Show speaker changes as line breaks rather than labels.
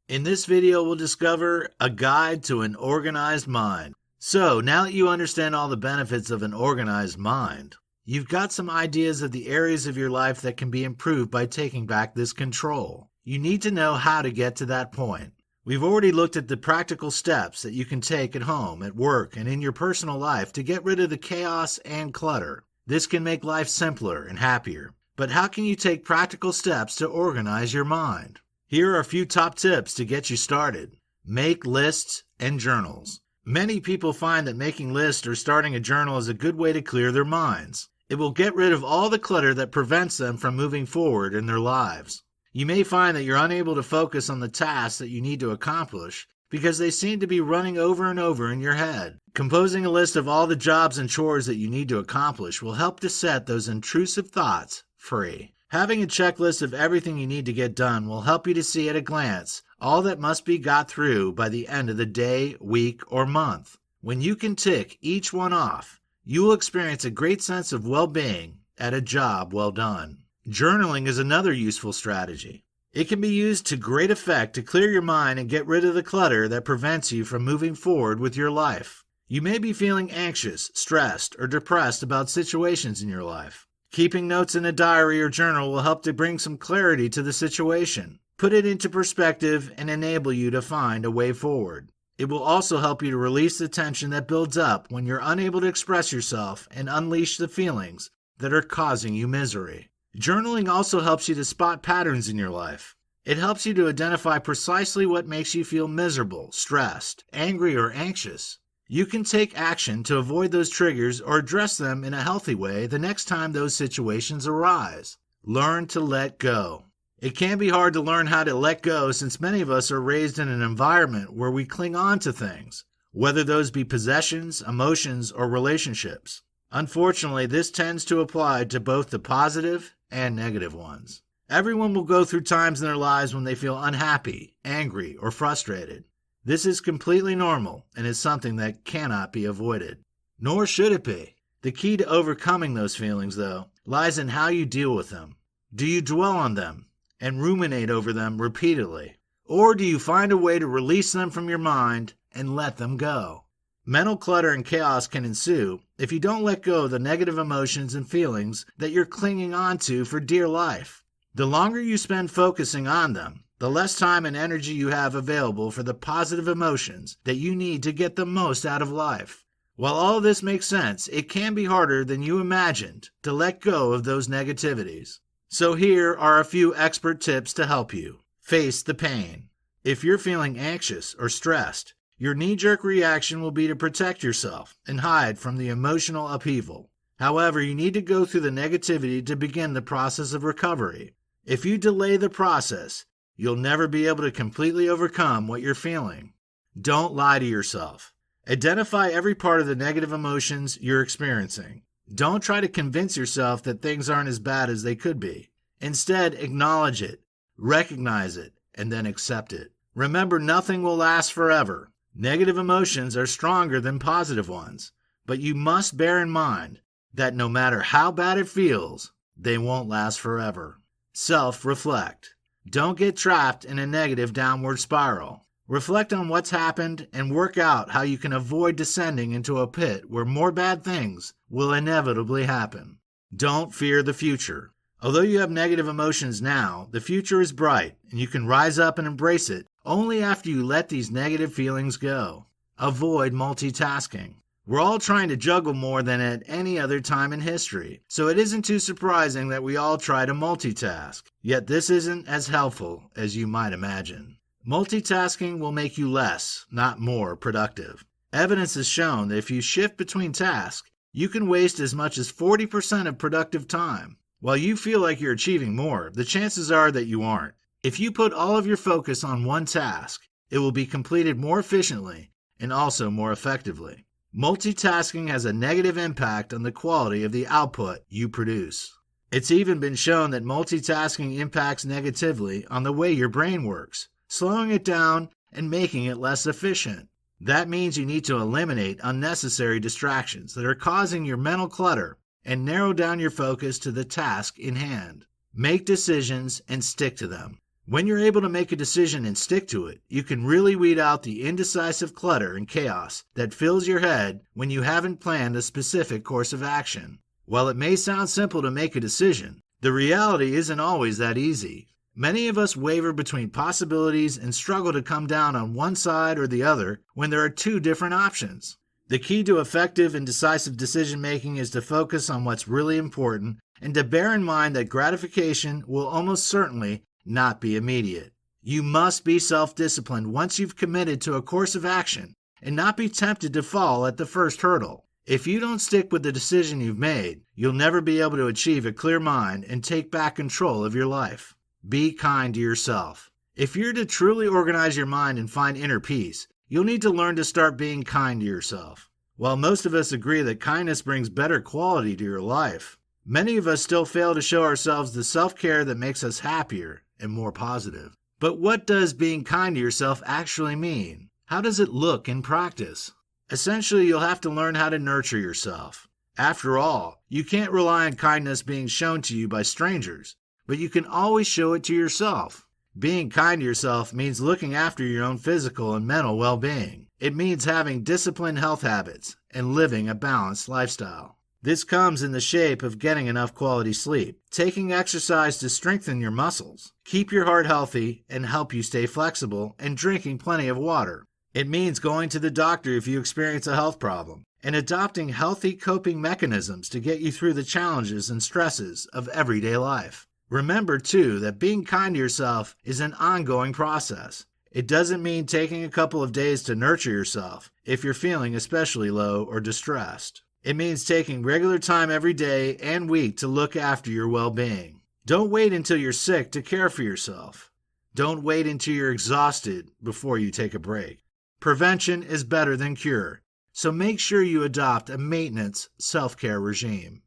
In this video, we'll discover a guide to an organized mind. So, now that you understand all the benefits of an organized mind, you've got some ideas of the areas of your life that can be improved by taking back this control. You need to know how to get to that point. We've already looked at the practical steps that you can take at home, at work, and in your personal life to get rid of the chaos and clutter. This can make life simpler and happier. But how can you take practical steps to organize your mind? Here are a few top tips to get you started. Make lists and journals. Many people find that making lists or starting a journal is a good way to clear their minds. It will get rid of all the clutter that prevents them from moving forward in their lives. You may find that you're unable to focus on the tasks that you need to accomplish because they seem to be running over and over in your head. Composing a list of all the jobs and chores that you need to accomplish will help to set those intrusive thoughts free. Having a checklist of everything you need to get done will help you to see at a glance all that must be got through by the end of the day, week, or month. When you can tick each one off, you will experience a great sense of well-being at a job well done. Journaling is another useful strategy. It can be used to great effect to clear your mind and get rid of the clutter that prevents you from moving forward with your life. You may be feeling anxious, stressed, or depressed about situations in your life. Keeping notes in a diary or journal will help to bring some clarity to the situation, put it into perspective, and enable you to find a way forward. It will also help you to release the tension that builds up when you're unable to express yourself and unleash the feelings that are causing you misery. Journaling also helps you to spot patterns in your life. It helps you to identify precisely what makes you feel miserable, stressed, angry, or anxious. You can take action to avoid those triggers or address them in a healthy way the next time those situations arise. Learn to let go. It can be hard to learn how to let go since many of us are raised in an environment where we cling on to things, whether those be possessions, emotions, or relationships. Unfortunately, this tends to apply to both the positive and negative ones. Everyone will go through times in their lives when they feel unhappy, angry, or frustrated. This is completely normal and is something that cannot be avoided. Nor should it be. The key to overcoming those feelings, though, lies in how you deal with them. Do you dwell on them and ruminate over them repeatedly? Or do you find a way to release them from your mind and let them go? Mental clutter and chaos can ensue if you don't let go of the negative emotions and feelings that you're clinging on to for dear life. The longer you spend focusing on them, the less time and energy you have available for the positive emotions that you need to get the most out of life. While all this makes sense, it can be harder than you imagined to let go of those negativities. So here are a few expert tips to help you. Face the pain. If you're feeling anxious or stressed, your knee-jerk reaction will be to protect yourself and hide from the emotional upheaval. However, you need to go through the negativity to begin the process of recovery. If you delay the process, you'll never be able to completely overcome what you're feeling. Don't lie to yourself. Identify every part of the negative emotions you're experiencing. Don't try to convince yourself that things aren't as bad as they could be. Instead, acknowledge it, recognize it, and then accept it. Remember, nothing will last forever. Negative emotions are stronger than positive ones, but you must bear in mind that no matter how bad it feels, they won't last forever. Self-reflect. Don't get trapped in a negative downward spiral. Reflect on what's happened and work out how you can avoid descending into a pit where more bad things will inevitably happen. Don't fear the future. Although you have negative emotions now, the future is bright and you can rise up and embrace it only after you let these negative feelings go. Avoid multitasking. We're all trying to juggle more than at any other time in history, so it isn't too surprising that we all try to multitask. Yet this isn't as helpful as you might imagine. Multitasking will make you less, not more, productive. Evidence has shown that if you shift between tasks, you can waste as much as 40% of productive time. While you feel like you're achieving more, the chances are that you aren't. If you put all of your focus on one task, it will be completed more efficiently and also more effectively. Multitasking has a negative impact on the quality of the output you produce. It's even been shown that multitasking impacts negatively on the way your brain works, slowing it down and making it less efficient. That means you need to eliminate unnecessary distractions that are causing your mental clutter and narrow down your focus to the task in hand. Make decisions and stick to them. When you're able to make a decision and stick to it, you can really weed out the indecisive clutter and chaos that fills your head when you haven't planned a specific course of action. While it may sound simple to make a decision, the reality isn't always that easy. Many of us waver between possibilities and struggle to come down on one side or the other when there are two different options. The key to effective and decisive decision-making is to focus on what's really important and to bear in mind that gratification will almost certainly not be immediate. You must be self-disciplined once you've committed to a course of action and not be tempted to fall at the first hurdle. If you don't stick with the decision you've made, you'll never be able to achieve a clear mind and take back control of your life. Be kind to yourself. If you're to truly organize your mind and find inner peace, you'll need to learn to start being kind to yourself. While most of us agree that kindness brings better quality to your life, many of us still fail to show ourselves the self-care that makes us happier and more positive. But what does being kind to yourself actually mean? How does it look in practice? Essentially, you'll have to learn how to nurture yourself. After all, you can't rely on kindness being shown to you by strangers, but you can always show it to yourself. Being kind to yourself means looking after your own physical and mental well-being. It means having disciplined health habits and living a balanced lifestyle. This comes in the shape of getting enough quality sleep, taking exercise to strengthen your muscles, keep your heart healthy and help you stay flexible, and drinking plenty of water. It means going to the doctor if you experience a health problem, and adopting healthy coping mechanisms to get you through the challenges and stresses of everyday life. Remember, too, that being kind to yourself is an ongoing process. It doesn't mean taking a couple of days to nurture yourself if you're feeling especially low or distressed. It means taking regular time every day and week to look after your well-being. Don't wait until you're sick to care for yourself. Don't wait until you're exhausted before you take a break. Prevention is better than cure, so make sure you adopt a maintenance self-care regime.